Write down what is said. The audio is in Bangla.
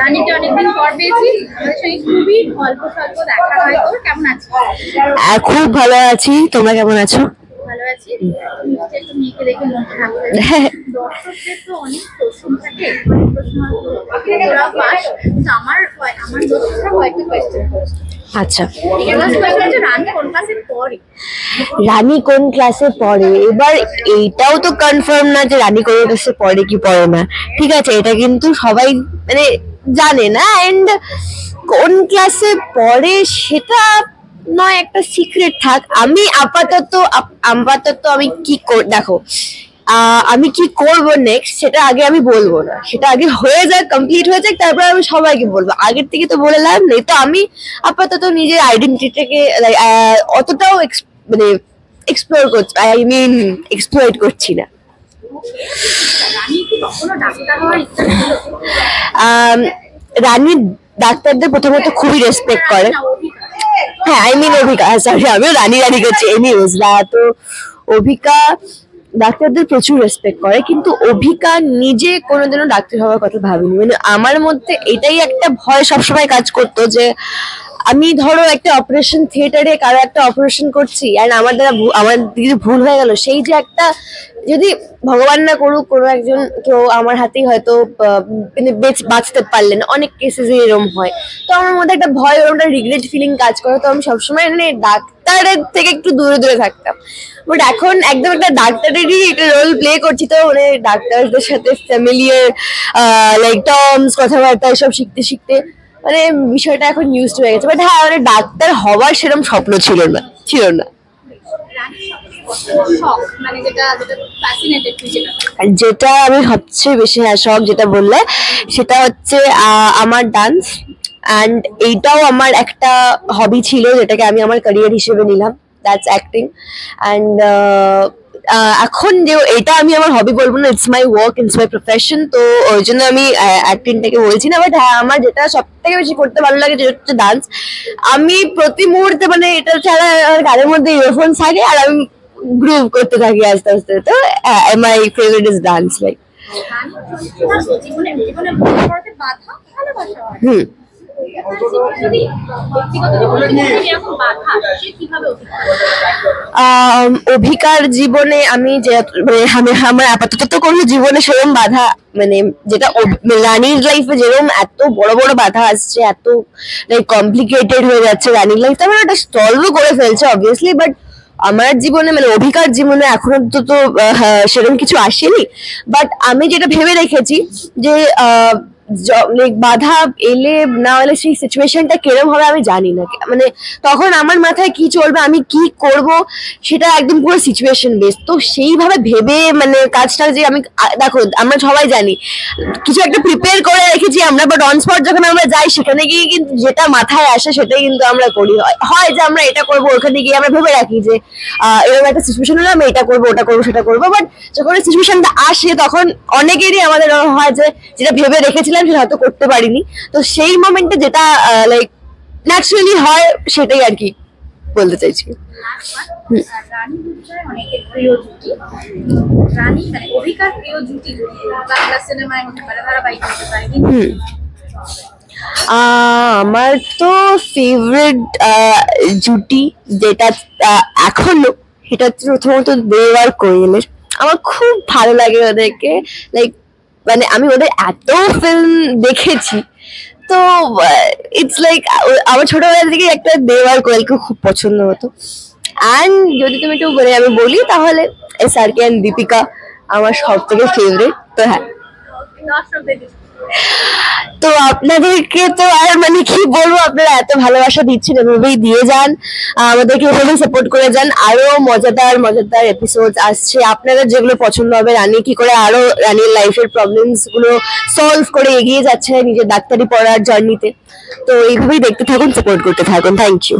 রানীকে অনেকদিন পর পেয়েছি, আমাদের সঙ্গে খুবই অল্প স্বল্প দেখা হয়। তোর কেমন আছিস? খুব ভালো আছি, তোমরা কেমন আছো? ভালো আছি। একটু মেয়েকে দেখে মন খারাপ হয়ে দর্শকদের তো অনেক প্রশ্ন থাকে, আমার দর্শকরা কয়েকটা কোয়েশ্চেন করছে। আচ্ছা, রানী কোন ক্লাসে পড়ে? এবার এইটাও তো কনফার্ম না যে রানী কোন ক্লাসে পড়ে কি পড়ে না। ঠিক আছে, এটা কিন্তু সবাই মানে জানে না, এন্ড কোন ক্লাসে পড়ে সেটা নয় একটা সিক্রেট থাক। আমি আপাতত আমি কি দেখো, আমি কি করব নেক্সট সেটা আগে আমি বলবো না, সেটা আগে হয়ে যাক, কমপ্লিট হয়ে যাক, তারপর আমি সবাইকে বলবো। আগের থেকে তো বলে লাভ নেই। তো আমি আপাতত নিজের আইডেন্টিটিটাকে অতটাও মানে এক্সপ্লোর করছি, এক্সপ্লয়েট করছি না। রানী ডাক্তারদের প্রথমত খুবই রেসপেক্ট করে। হ্যাঁ, অভিকা, সরি আমিও রানী করছি। এনিওয়েজ, তো অভিকা ডাক্তারদের প্রচুর রেসপেক্ট করে, কিন্তু অভিকা নিজে কোনোদিনও ডাক্তার হওয়ার কথা ভাবিনি। মানে আমার মধ্যে এটাই একটা ভয় সবসময় কাজ করতো যে আমি ধরো একটা অপারেশন থিয়েটারে কারো একটা অপারেশন করছি, আর আমার দিকে ভুল হয়ে গেল, সেই যে একটা, যদি ভগবান না করুক কোনো একজন কেউ আমার হাতেই হয়তো বাঁচতে পারলেন, অনেক কেসেস এরকম হয়, তো আমার মধ্যে একটা ভয়, ওরকম রিগ্রেট ফিলিং কাজ করে। তো আমি সবসময় মানে ডাক্তারের থেকে একটু দূরে দূরে থাকতাম। বাট এখন একদম একটা ডাক্তারেরই একটা রোল প্লে করছি, তো মানে ডাক্তারদের সাথে ফ্যামিলিয়ার টার্মস, কথাবার্তা এসব শিখতে শিখতে মানে বিষয়টা এখন ইউজড হয়ে গেছে। বাট হ্যাঁ, মানে ডাক্তার হওয়ার সেরকম স্বপ্ন ছিল না। যেটা আমি সবচেয়ে বেশি শখ যেটা বললে সেটা হচ্ছে আমার ডান্স, অ্যান্ড এইটাও আমার একটা হবি ছিল যেটাকে আমি আমার ক্যারিয়ার হিসেবে নিলাম, দ্যাটস অ্যাক্টিং। অ্যান্ড এখন যে এটা আমি আমার হবি বলবো না, it's my work, it's my profession, তো ওই জন্য আমি অ্যাক্টিংটাকে বলছি না। বাট হ্যাঁ, আমার যেটা সব থেকে বেশি করতে ভালো লাগে যেটা হচ্ছে ডান্স। আমি প্রতি মুহূর্তে মানে এটা ছাড়া আমার গানের মধ্যে ইয়ারফোন থাকে আর আমি গ্রুভ করতে থাকি আস্তে আস্তে। তো my favourite is dance. Like অভিকার জীবনে আমি আমার আপাতত তো কোনো জীবনে সেরকম বাধা, মানে যেটা রানীর লাইফে যেরকম এত বড় বড় বাধা আসছে, এত কমপ্লিকেটেড হয়ে যাচ্ছে রানীর লাইফটা, মানে ওটা সলভও করে ফেলছে অবভিয়াসলি। বাট আমার জীবনে মানে অভিকার জীবনে এখনো তো সেরকম কিছু আসেনি। বাট আমি যেটা ভেবে রেখেছি যে বাধা এলে না হলে সেই সিচুয়েশনটা কিরম হবে আমি জানি না, মানে তখন আমার মাথায় কি চলবে, আমি কি করব, সেটা একদম পুরো সিচুয়েশন বেস। তো সেইভাবে ভেবে মানে কাজটা যে আমি, দেখো আমরা সবাই জানি কিছু একটা প্রিপেয়ার করে রেখেছি আমরা, বাট অন স্পট যখন আমরা যাই সেখানে গিয়ে কিন্তু যেটা মাথায় আসে সেটাই কিন্তু আমরা করি। হয় যে আমরা এটা করবো, ওখানে গিয়ে আমরা ভেবে রাখি যে এরকম একটা সিচুয়েশন হলে আমি এটা করবো, ওটা করবো, সেটা করবো। বাট যখন সিচুয়েশনটা আসে তখন অনেকেরই আমাদের হয় যে যেটা ভেবে রেখেছিলাম সেটা হয়তো করতে পারিনি। তো সেই মোমেন্টে যেটা লাইক ন্যাচারালি হয় সেটাই আর কি বলতে চাইছি। আমার তো ফেভারিট জুটি যেটা এখনো, সেটা হচ্ছে প্রথমত দেব আর কোয়েলের। আমার খুব ভালো লাগে ওদেরকে, লাইক মানে আমি ওদের এত ফিল্ম দেখেছি, তো ইটস লাইক আমার ছোটবেলা থেকে একটা দেব আর কোয়েলকে খুব পছন্দ হতো। অ্যান্ড যদি তুমি একটু বলে আমি বলি তাহলে SRK অ্যান্ড দীপিকা আমার সব থেকে ফেভারিট। তো হ্যাঁ, তো আপনাদেরকে তো আর মানে কি বলবো, আপনারা এত ভালোবাসা দিচ্ছেন, এভাবেই দিয়ে যান, আমাদেরকে এভাবেই সাপোর্ট করে যান। আরো মজাদার মজাদার এপিসোড আসছে, আপনাদের যেগুলো পছন্দ হবে, রানী কি করে আরো রানীর লাইফের প্রবলেমস গুলো সলভ করে এগিয়ে যাচ্ছে নিজের ডাক্তারি পড়ার জার্নিতে, তো এইভাবেই দেখতে থাকুন, সাপোর্ট করতে থাকুন। Thank you.